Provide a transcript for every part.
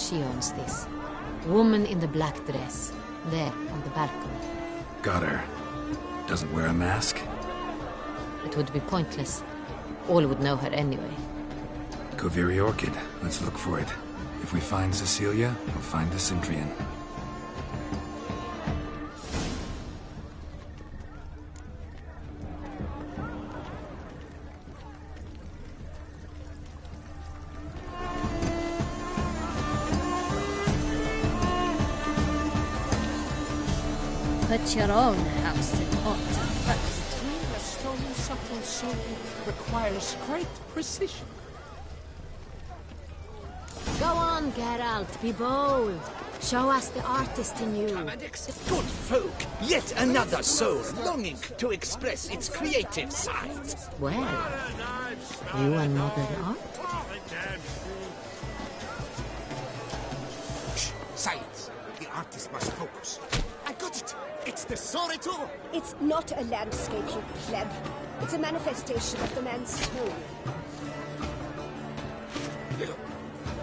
she owns this. Woman in the black dress. There, on the balcony. Got her. Doesn't wear a mask? It would be pointless. All would know her anyway. Koviri Orchid. Let's look for it. If we find Cecilia, we'll find the Centrian. Put your own house in order first. A stone subtle soul requires great precision. Go on, Geralt, be bold. Show us the artist in you. Good folk, yet another soul longing to express its creative side. Well, you and modern art? Shh, silence. The artist must focus. I got it. It's the Sorito. It's not a landscape, you pleb. It's a manifestation of the man's soul.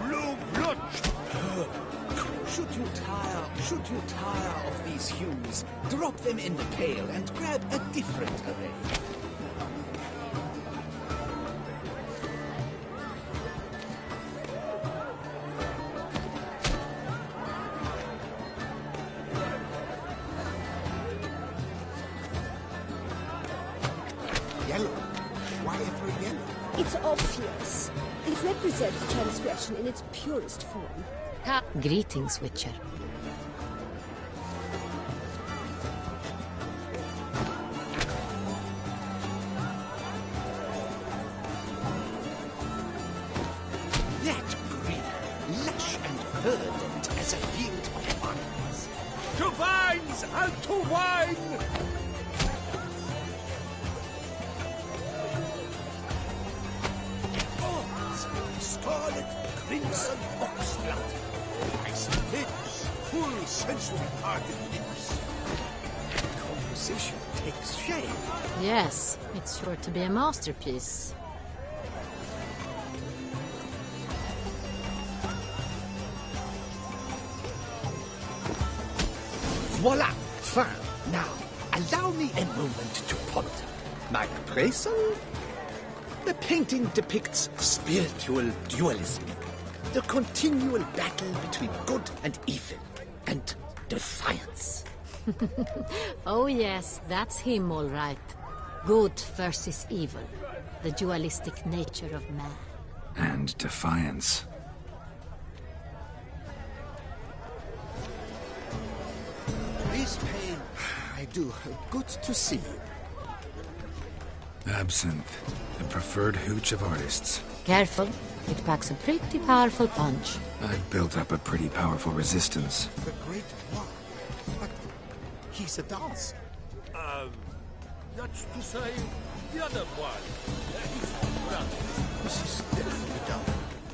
Blue blood. Should you tire of these hues, drop them in the pail and grab a different array. Yellow. Why ever yellow? It's obvious. It represents transgression in its purest form. Greetings, Witcher. That green, lush and verdant as a field of vines. To vines and to wine! Scarlet crimson oxblood. Nice lips, full sensual parted lips. Composition takes shape. Yes, it's sure to be a masterpiece. Voila! Fin. Now, allow me a moment to ponder. My appraisal? The painting depicts spiritual dualism. The continual battle between good and evil. And defiance. Oh yes, that's him all right. Good versus evil. The dualistic nature of man. And defiance. This pain, I do. Good to see you. Absinthe. The preferred hooch of artists. Careful, it packs a pretty powerful punch. I've built up a pretty powerful resistance. The great one. But he's a dancer. That's to say, the other one. This is definitely done.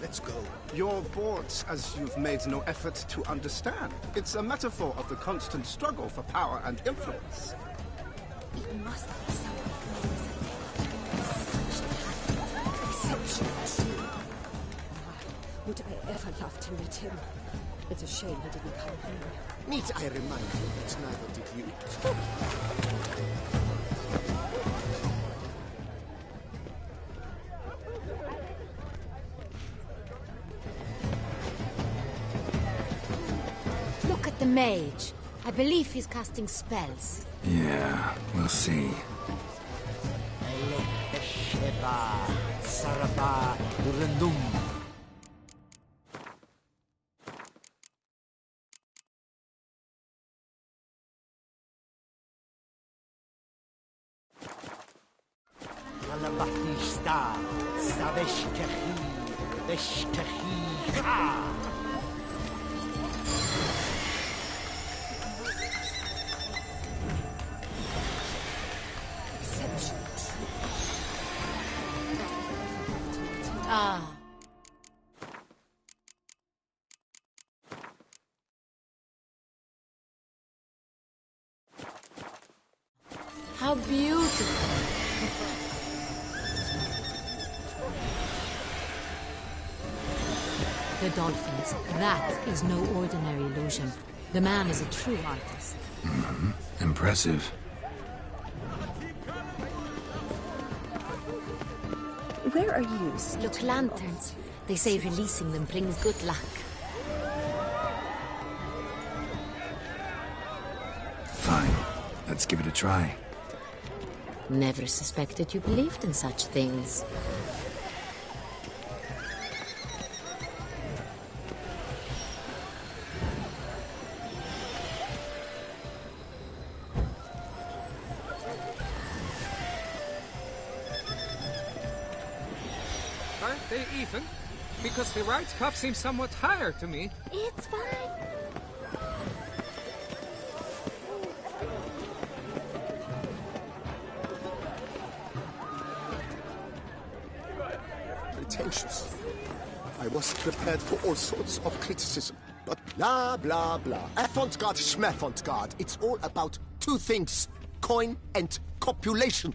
Let's go. You're bored as you've made no effort to understand. It's a metaphor of the constant struggle for power and influence. It must be someone exceptional. Would I ever love to meet him? It's a shame he didn't come here. Need I remind you that neither did you. Look at the mage. I believe he's casting spells. Yeah, we'll see. Ah. How beautiful. The the dolphins. That is no ordinary illusion. The man is a true artist. Impressive. Where are you? Look, lanterns. They say releasing them brings good luck. Fine. Let's give it a try. Never suspected you believed in such things. Aren't they even? Because the right cuff seems somewhat higher to me. It's fine. Pretentious. I was prepared for all sorts of criticism. But blah, blah, blah. Avant-garde, schmavant-garde. It's all about two things. Coin and copulation.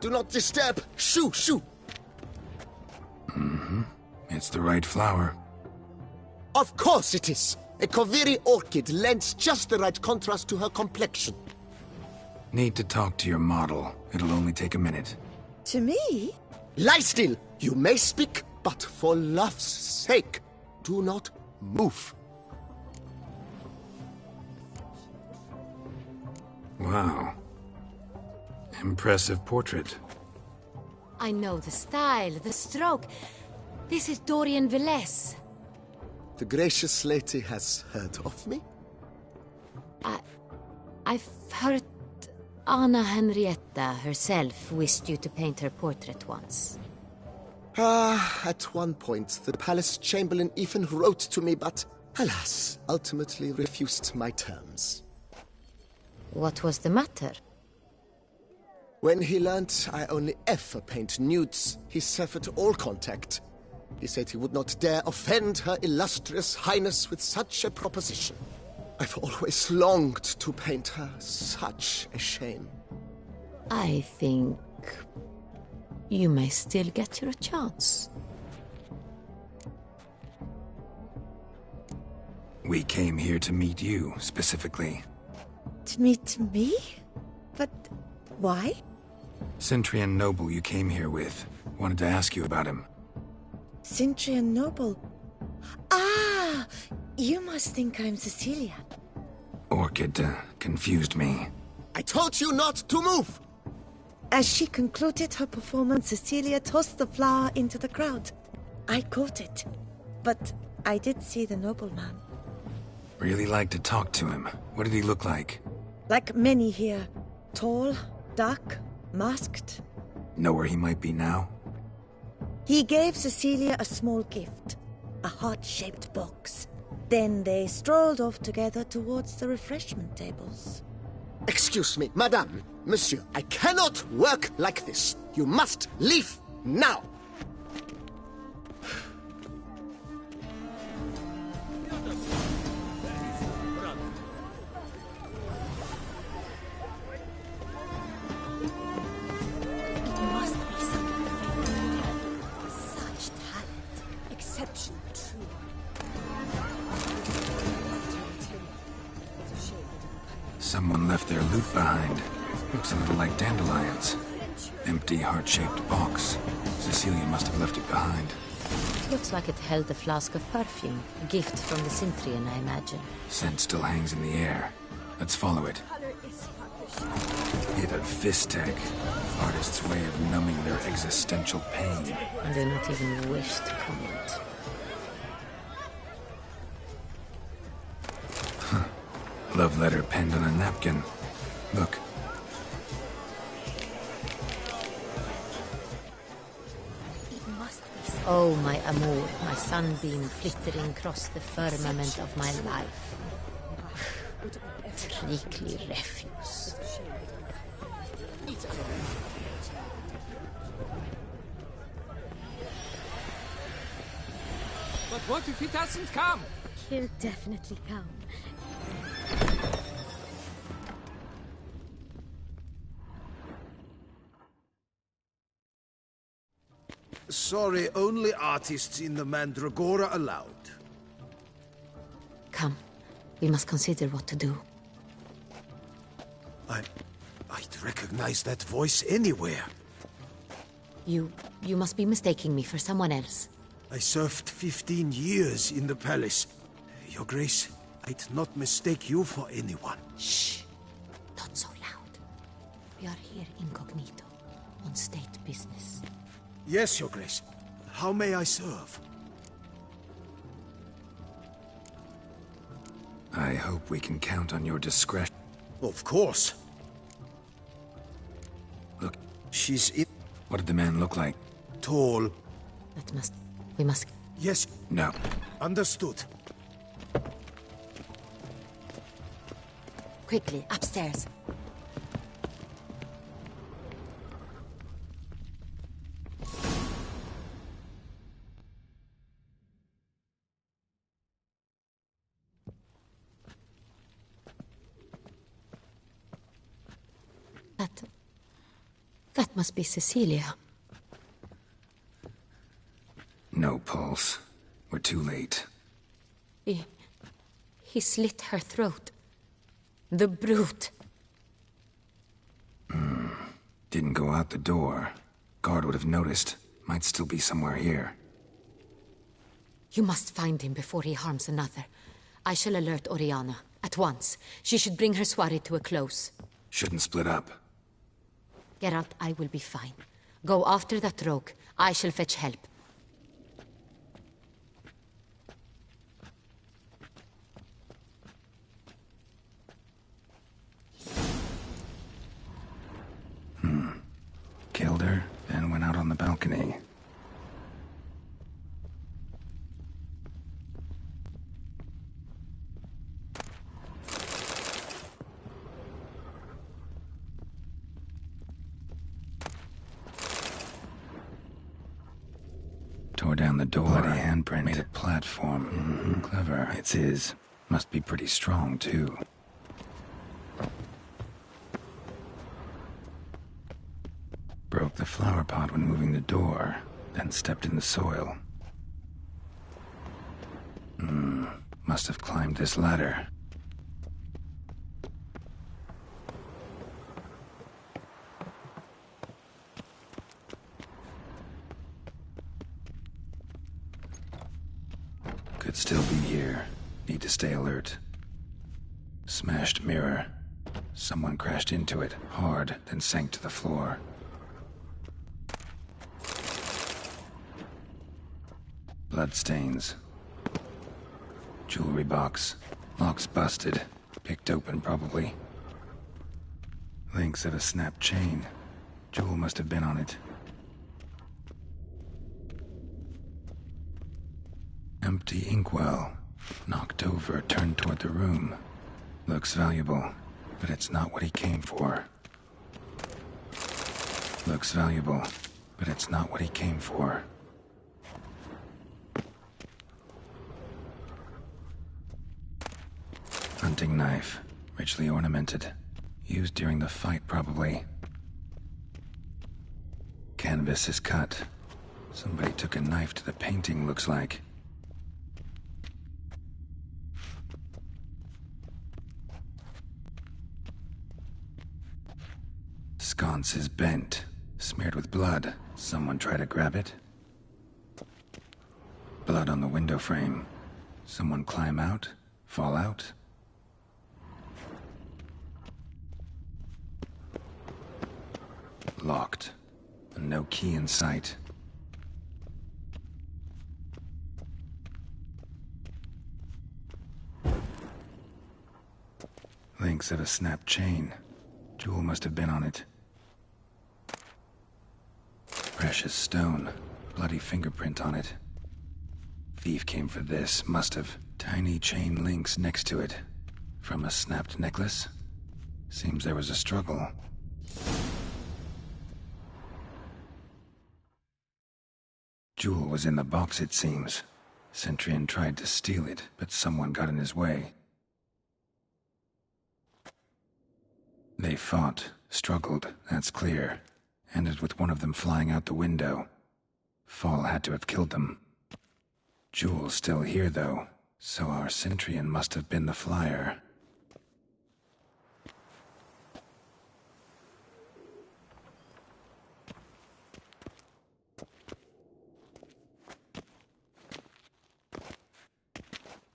Do not disturb! Shoo, shoo! It's the right flower. Of course it is! A Koviri orchid lends just the right contrast to her complexion. Need to talk to your model. It'll only take a minute. To me? Lie still! You may speak, but for love's sake, do not move. Wow. Impressive portrait. I know the style, the stroke. This is Dorian Velez. The gracious lady has heard of me? I've heard Anna Henrietta herself wished you to paint her portrait once. At one point, the palace chamberlain even wrote to me, but, alas, ultimately refused my terms. What was the matter? When he learnt I only ever paint nudes, he severed all contact. He said he would not dare offend her illustrious highness with such a proposition. I've always longed to paint her. Such a shame. I think you may still get your chance. We came here to meet you, specifically. To meet me? But why? Centrian noble you came here with. Wanted to ask you about him. Centrian noble. Ah! You must think I'm Cecilia. Orchid confused me. I told you not to move! As she concluded her performance, Cecilia tossed the flower into the crowd. I caught it, but I did see the nobleman. Really like to talk to him. What did he look like? Like many here. Tall, dark, masked. Know where he might be now? He gave Cecilia a small gift, a heart-shaped box. Then they strolled off together towards the refreshment tables. Excuse me, madame, monsieur, I cannot work like this. You must leave now. It must be something. Such talent. Exceptional, true. Someone left their loot behind. Looks a little like dandelions. Empty, heart-shaped box. Cecilia must have left it behind. Looks like it held a flask of perfume. A gift from the Cintrian, I imagine. Scent still hangs in the air. Let's follow it. Hit a fistech. Artist's way of numbing their existential pain. And do not even wish to comment. Love letter penned on a napkin. Look. Oh, my amour, my sunbeam flittering across the firmament of my life. Treacly refuse. But what if he doesn't come? He'll definitely come. Sorry, only artists in the Mandragora allowed. Come, we must consider what to do. I'd recognize that voice anywhere. You must be mistaking me for someone else. I served 15 years in the palace. Your Grace, I'd not mistake you for anyone. Shh! Not so loud. We are here incognito, on state business. Yes, Your Grace. How may I serve? I hope we can count on your discretion. Of course. Look, She's in... what did the man look like? Tall. We must... Yes, No. understood. Quickly, upstairs. That must be Cecilia. No pulse. We're too late. He slit her throat. The brute. Didn't go out the door. Guard would have noticed. Might still be somewhere here. You must find him before he harms another. I shall alert Oriana. At once. She should bring her soirée to a close. Shouldn't split up. Geralt, I will be fine. Go after that rogue. I shall fetch help. Killed her, then went out on the balcony. Tore down the door. Bloody handprint. Made a platform. Clever. It's his. Must be pretty strong, too. Broke the flower pot when moving the door, then stepped in the soil. Must have climbed this ladder. Could still be here. Need to stay alert. Smashed mirror. Someone crashed into it, hard, then sank to the floor. Bloodstains. Jewelry box. Lock's busted. Picked open, probably. Links of a snapped chain. Jewel must have been on it. Empty inkwell. Knocked over, turned toward the room. Looks valuable, but it's not what he came for. Looks valuable, but it's not what he came for. Hunting knife, richly ornamented. Used during the fight, probably. Canvas is cut. Somebody took a knife to the painting, looks like. Sconce is bent, smeared with blood. Someone try to grab it? Blood on the window frame. Someone climb out? Fall out? Locked. No key in sight. Links of a snapped chain. Jewel must have been on it. Precious stone. bloody fingerprint on it. Thief came for this, must have. Tiny chain links next to it. From a snapped necklace? Seems there was a struggle. Jewel was in the box, it seems. Centurion tried to steal it, but someone got in his way. They fought, struggled, that's clear. Ended with one of them flying out the window. Fall had to have killed them. Jewel's still here, though, so our Centurion must have been the flyer.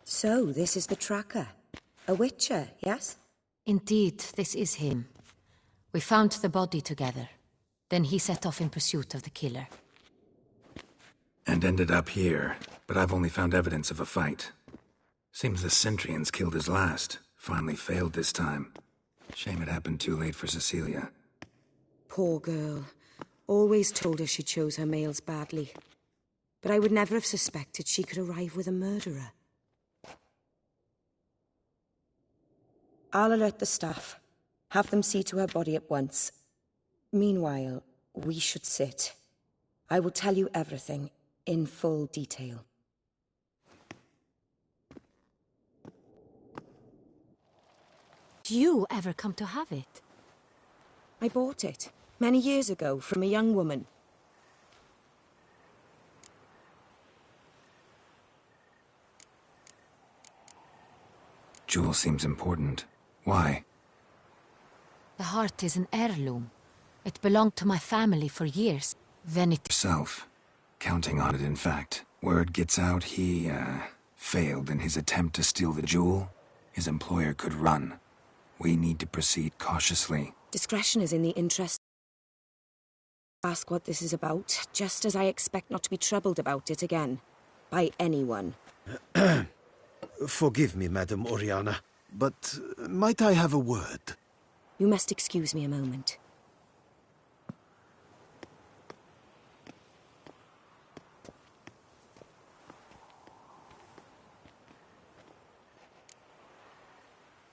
So, this is the tracker. A witcher, yes? Indeed, this is him. We found the body together. Then he set off in pursuit of the killer. And ended up here, but I've only found evidence of a fight. Seems the Centurions killed his last. Finally failed this time. Shame it happened too late for Cecilia. Poor girl. Always told her she chose her males badly. But I would never have suspected she could arrive with a murderer. I'll alert the staff. Have them see to her body at once. Meanwhile, we should sit. I will tell you everything, in full detail. Do you ever come to have it? I bought it, many years ago, from a young woman. Jewel seems important. Why? The heart is an heirloom. It belonged to my family for years. Then it... Self. Counting on it, in fact. Word gets out he, failed in his attempt to steal the jewel. His employer could run. We need to proceed cautiously. Discretion is in the interest. Ask what this is about, just as I expect not to be troubled about it again. By anyone. Forgive me, Madam Oriana, but might I have a word? You must excuse me a moment.